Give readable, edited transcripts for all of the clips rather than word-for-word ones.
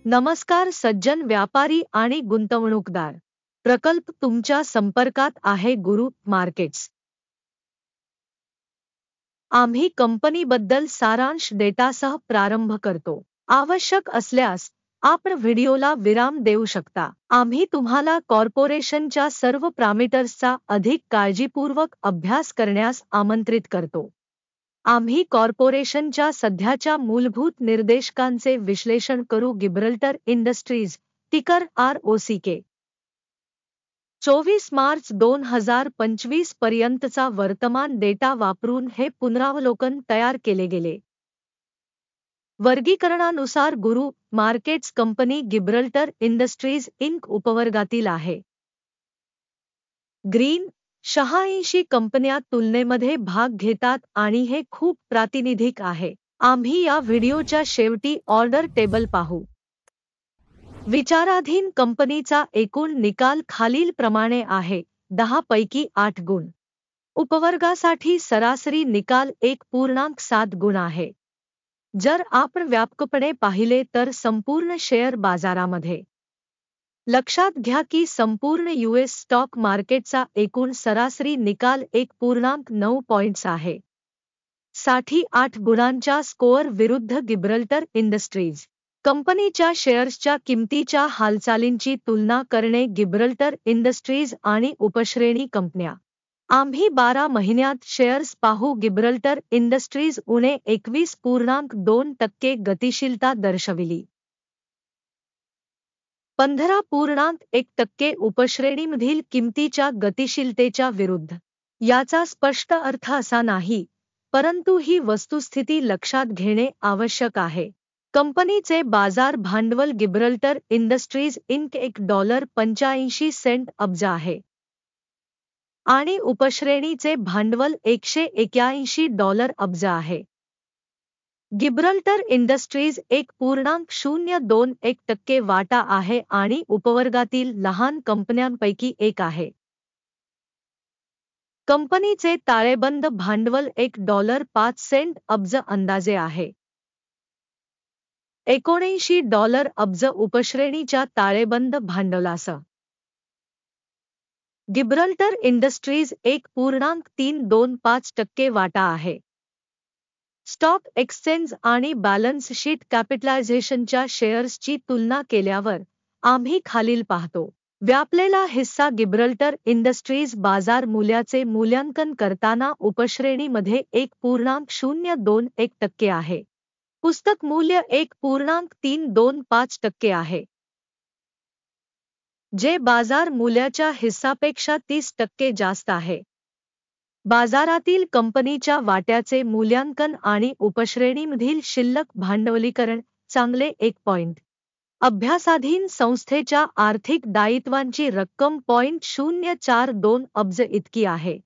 नमस्कार सज्जन व्यापारी आणि गुंतवणूकदार. प्रकल्प तुमच्या संपर्कात आहे गुरु मार्केट्स. आम्ही कंपनीबद्दल सारांश डेटासह प्रारंभ करतो. आवश्यक असल्यास आपण व्हिडिओला विराम देऊ शकता. आम्ही तुम्हाला कॉर्पोरेशनच्या सर्व पॅरामीटर्सचा अधिक काळजीपूर्वक अभ्यास करण्यास आमंत्रित करतो. आम्ही कॉर्पोरेशनच्या सध्याच्या मूलभूत निर्देशकांचे विश्लेषण करू. गिब्रल्टर इंडस्ट्रीज तिकर ROCK 24 मार्च 2025 पर्यंतचा वर्तमान डेटा वापरून हे पुनरावलोकन तयार केले गेले. वर्गीकरणानुसार गुरु मार्केट्स कंपनी गिब्रल्टर इंडस्ट्रीज इंक उपवर्गातील आहे. ग्रीन 86 कंपन्या तुलनेमध्ये भाग घेतात आणि हे खूप प्रातिनिधिक आहे. आम्ही या व्हिडिओच्या शेवटी ऑर्डर टेबल पाहू. विचाराधीन कंपनीचा एकूण निकाल खालीलप्रमाणे आहे. 10 पैकी 8 गुण. उपवर्गासाठी सरासरी निकाल 1.7 गुण आहे. जर आपण व्यापकपणे पाहिले तर संपूर्ण शेअर बाजारामध्ये लक्षात घ्या की संपूर्ण US स्टॉक मार्केटचा एकूण सरासरी निकाल 1.9 पॉइंट्स आहे. 8 गुणांच्या स्कोअर विरुद्ध गिब्रल्टर इंडस्ट्रीज कंपनीच्या शेअर्सच्या किमतीच्या हालचालींची तुलना करणे. गिब्रल्टर इंडस्ट्रीज आणि उपश्रेणी कंपन्या. आम्ही 12 महिन्यात शेअर्स पाहू. गिब्रल्टर इंडस्ट्रीज उणे 21.2% गतिशीलता दर्शविली. 15.1% उपश्रेणीमधील किमतीच्या गतिशीलतेच्या विरुद्ध. याचा स्पष्ट अर्थ असा नाही, परंतु ही वस्तुस्थिती लक्षात घेणे आवश्यक आहे. कंपनीचे बाजार भांडवल गिब्रल्टर इंडस्ट्रीज इंक $1.85 अब्ज आहे आणि उपश्रेणीचे भांडवल $181 अब्ज आहे. गिब्रल्टर इंडस्ट्रीज 1.02% वाटा आहे आणि उपवर्गातील लहान कंपन्यांपैकी एक आहे. कंपनीचे ताळेबंद भांडवल $1.05 अब्ज अंदाजे आहे. $79 अब्ज उपश्रेणीच्या ताळेबंद भांडवलासह. गिब्रल्टर इंडस्ट्रीज 1.325% वाटा आहे. स्टॉक एक्सचेंज आणि बॅलन्स शीट कॅपिटलायझेशनच्या शेअर्सची तुलना केल्यावर आम्ही खालील पाहतो. व्यापलेला हिस्सा गिब्रल्टर इंडस्ट्रीज बाजार मूल्याचे मूल्यांकन करताना उपश्रेणीमध्ये 1.021% आहे. पुस्तक मूल्य 1.325% आहे, जे बाजार मूल्याच्या हिस्सापेक्षा 30% जास्त आहे. बाजारातील कंपनीच्या वाट्याचे मूल्यांकन आणि उपश्रेणीमधील शिल्लक भांडवलीकरण चांगले 1 पॉइंट. अभ्यासाधीन संस्थेच्या आर्थिक दायित्वांची रक्कम $0.42 अब्ज इतकी आहे.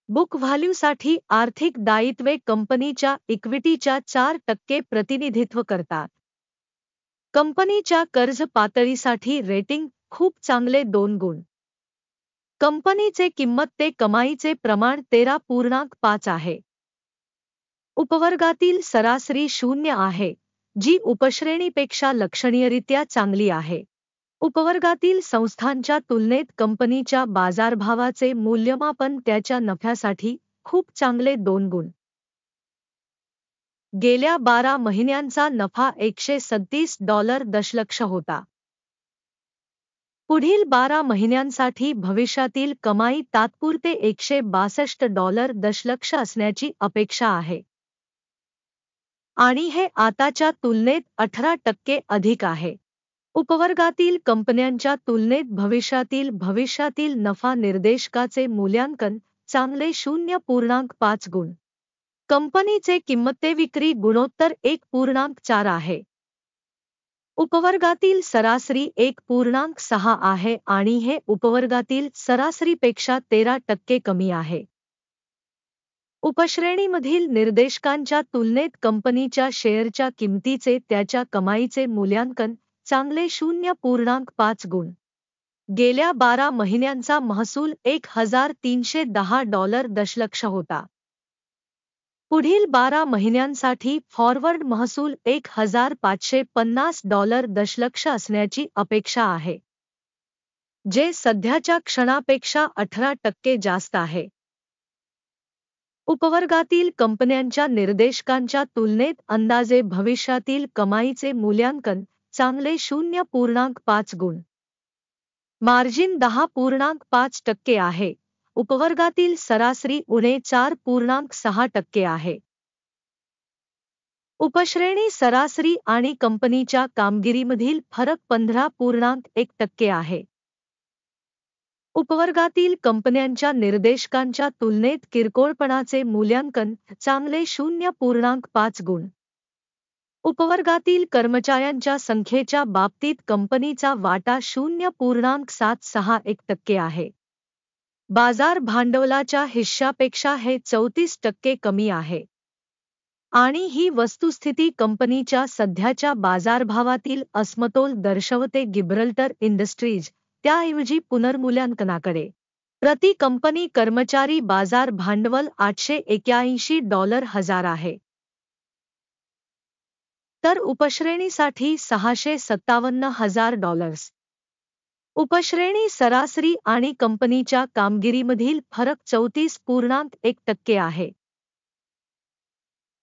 बुक व्हॅल्यूसाठी आर्थिक दायित्वे कंपनीच्या इक्विटीच्या 4% प्रतिनिधित्व करतात. कंपनीच्या कर्ज पातळीसाठी रेटिंग खूप चांगले 2 गुण. कंपनीचे किंमत ते कमाईचे प्रमाण 13.5 आहे. उपवर्गातील सरासरी 0 आहे, जी उपश्रेणीपेक्षा लक्षणीयरित्या चांगली आहे. उपवर्गातील संस्थांच्या तुलनेत कंपनीच्या बाजारभावाचे मूल्यमापन त्याच्या नफ्यासाठी खूप चांगले 2 गुण. गेल्या 12 महिन्यांचा नफा $137 दशलक्ष होता. पुढील 12 महिन्यांसाठी भविष्यातील कमाई तात्पुरते $162 दशलक्ष असण्याची अपेक्षा आहे आणि हे आताच्या तुलनेत 18% अधिक आहे. उपवर्गातील कंपन्यांच्या तुलनेत भविष्यातील नफा निर्देशकाचे मूल्यांकन चांगले 0.5 गुण. कंपनीचे किंमत विक्री गुणोत्तर 1.4 आहे. उपवर्गातील सरासरी 1.6 आहे आणि हे उपवर्गातील सरासरीपेक्षा 13% कमी आहे. उपश्रेणीमधील निर्देशकांच्या तुलनेत कंपनीच्या शेअरच्या किमतीचे त्याच्या कमाईचे मूल्यांकन चांगले 0.5 गुण. गेल्या 12 महिन्यांचा महसूल $1,310 दशलक्ष होता. पुढील 12 महिन्यांसाठी फॉरवर्ड महसूल $1,550 दशलक्ष असण्याची अपेक्षा आहे, जे सध्याच्या क्षणापेक्षा 18% जास्त आहे. उपवर्गातील कंपन्यांच्या निर्देशकांच्या तुलनेत अंदाजे भविष्यातील कमाईचे मूल्यांकन चांगले 0.5 गुण. मार्जिन 10.5% आहे. उपवर्गातील सरासरी उणे 4.6% आहे. उपश्रेणी सरासरी आणि कंपनीच्या कामगिरीमधील फरक 15.1% आहे. उपवर्गातील कंपन्यांच्या निर्देशकांच्या तुलनेत किरकोळपणाचे मूल्यांकन चांगले 0.5 गुण. उपवर्गातील कर्मचाऱ्यांच्या संख्येच्या बाबतीत कंपनीचा वाटा 0.761% आहे. बाजार भांडवलाच्या हिश्श्यापेक्षा हे 34% कमी आहे. आणि ही वस्तुस्थिती कंपनीच्या सध्याच्या बाजारभावातील असमतोल दर्शवते. गिब्रल्टर इंडस्ट्रीज त्याऐवजी पुनर्मूल्यांकनाकडे प्रति कंपनी कर्मचारी बाजार भांडवल $881,000 आहे, तर उपश्रेणीसाठी $657,000. उपश्रेणी सरासरी आणि कंपनीच्या कामगिरीमधील फरक 34.1% आहे.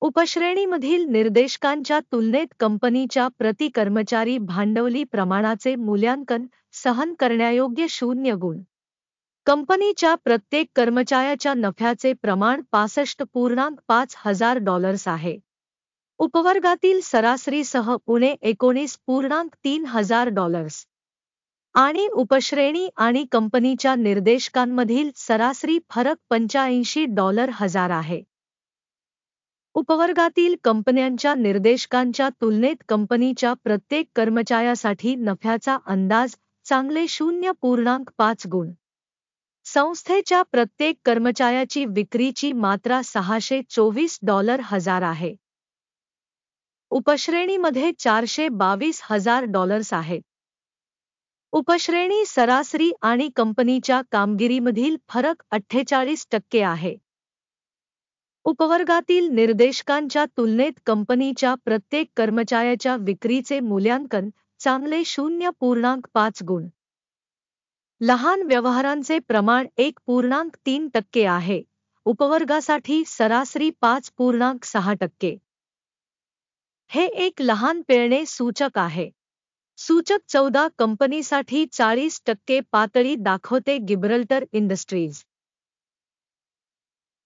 उपश्रेणीमधील निर्देशकांच्या तुलनेत कंपनीच्या प्रति कर्मचारी भांडवली प्रमाणाचे मूल्यांकन सहन करण्यायोग्य 0 गुण. कंपनीच्या प्रत्येक कर्मचाऱ्याच्या नफ्याचे प्रमाण $65.5 आहे. उपवर्गातील सरासरीसह उणे $19.3 आणि उपश्रेणी आणि कंपनीच्या निर्देशकांमधील सरासरी फरक $85,000 आहे. उपवर्गातील कंपन्यांच्या निर्देशकांच्या तुलनेत कंपनीच्या प्रत्येक कर्मचाऱ्यासाठी नफ्याचा अंदाज चांगले 0.5 गुण. संस्थेच्या प्रत्येक कर्मचाऱ्याची विक्रीची मात्रा $624,000 आहे. उपश्रेणीमध्ये $422,000 आहेत. उपश्रेणी सरासरी आणि कंपनीच्या कामगिरीमधील फरक 48% आहे. उपवर्गातील निर्देशकांच्या तुलनेत कंपनीच्या प्रत्येक कर्मचाऱ्याच्या विक्रीचे मूल्यांकन चांगले 0.5 गुण. लहान व्यवहारांचे प्रमाण 1.3% आहे. उपवर्गासाठी सरासरी 5.6%. हे एक लहान पेरणे सूचक आहे. सूचक 14 कंपनीसाठी 40% पातळी दाखवते. गिब्रल्टर इंडस्ट्रीज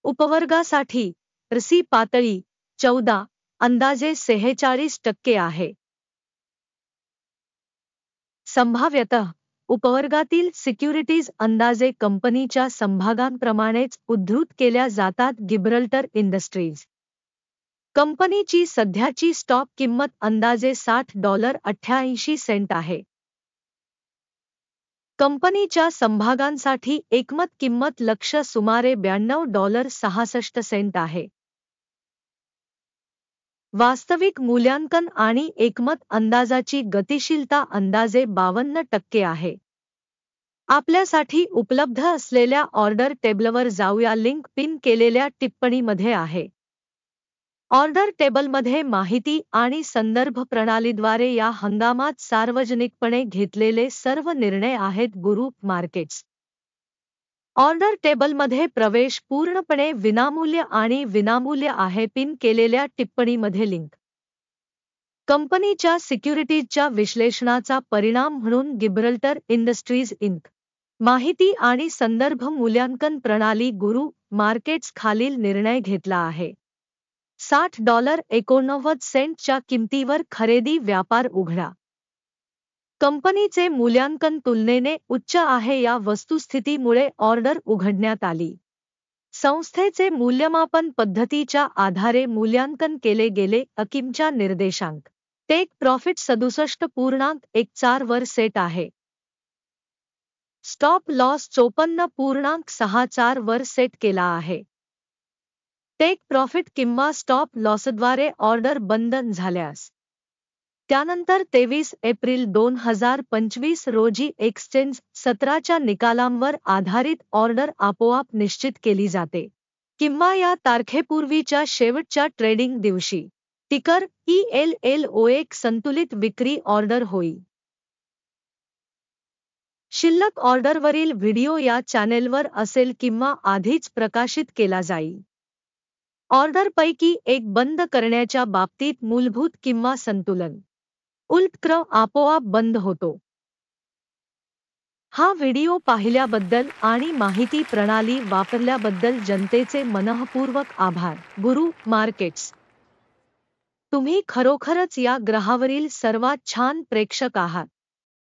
उपवर्गासाठी RSI पातळी 14 अंदाजे 46% आहे. संभाव्यतः उपवर्गातील सिक्युरिटीज अंदाजे कंपनीच्या समभागांप्रमाणेच उद्धृत केल्या जातात. गिब्रल्टर इंडस्ट्रीज कंपनीची सध्याची स्टॉक किंमत अंदाजे $60.88 आहे. कंपनीच्या समभागांसाठी एकमत किंमत लक्ष्य सुमारे $92.66 आहे. वास्तविक मूल्यांकन आणि एकमत अंदाजाची गतिशीलता अंदाजे 52% आहे. आपल्यासाठी उपलब्ध असलेल्या ऑर्डर टेबलवर जाऊया. लिंक पिन केलेल्या टिप्पणीमध्ये आहे. ऑर्डर टेबलमध्ये माहिती आणि संदर्भ प्रणालीद्वारे या हंगामात सार्वजनिकपणे घेतलेले सर्व निर्णय आहेत. गुरु मार्केट्स ऑर्डर टेबलमध्ये प्रवेश पूर्णपणे विनामूल्य आणि विनामूल्य आहे. पिन केलेल्या टिप्पणीमध्ये लिंक. कंपनीच्या सिक्युरिटीजच्या विश्लेषणाचा परिणाम म्हणून गिब्रल्टर इंडस्ट्रीज इंक. माहिती आणि संदर्भ मूल्यांकन प्रणाली. गुरु मार्केट्स खालील निर्णय घेतला आहे. $60.89 च्या किमतीवर खरेदी व्यापार उघडा. कंपनीचे मूल्यांकन तुलनेने उच्च आहे. या वस्तुस्थितीमुळे ऑर्डर उघडण्यात आली. संस्थेचे मूल्यमापन पद्धतीच्या आधारे मूल्यांकन केले गेले. अकिमच्या निर्देशांक टेक प्रॉफिट 67.14 वर सेट आहे. स्टॉप लॉस 54.64 वर सेट केला आहे. टेक प्रॉफिट किंवा स्टॉप लॉसद्वारे ऑर्डर बंद झाल्यास त्यानंतर 23 एप्रिल 2025 रोजी एक्सचेंज सत्राच्या निकालांवर आधारित ऑर्डर आपोआप निश्चित केली जाते. किंवा या तारखेपूर्वीच्या शेवटच्या ट्रेडिंग दिवशी टिकर ELLO1 संतुलित विक्री ऑर्डर होईल. शिल्लक ऑर्डरवरील व्हिडिओ या चॅनेलवर असेल किंवा आधीच प्रकाशित केला जाईल. ऑर्डरपैकी एक बंद करण्याच्या बाबतीत मूलभूत किंवा संतुलन उलटक्रम आपोआप बंद होतो. हा व्हिडिओ पाहिल्याबद्दल आणि माहिती प्रणाली वापरल्याबद्दल जनतेचे मनःपूर्वक आभार. गुरु मार्केट्स. तुम्ही खरोखरच या ग्रहावरील सर्वात छान प्रेक्षक आहात.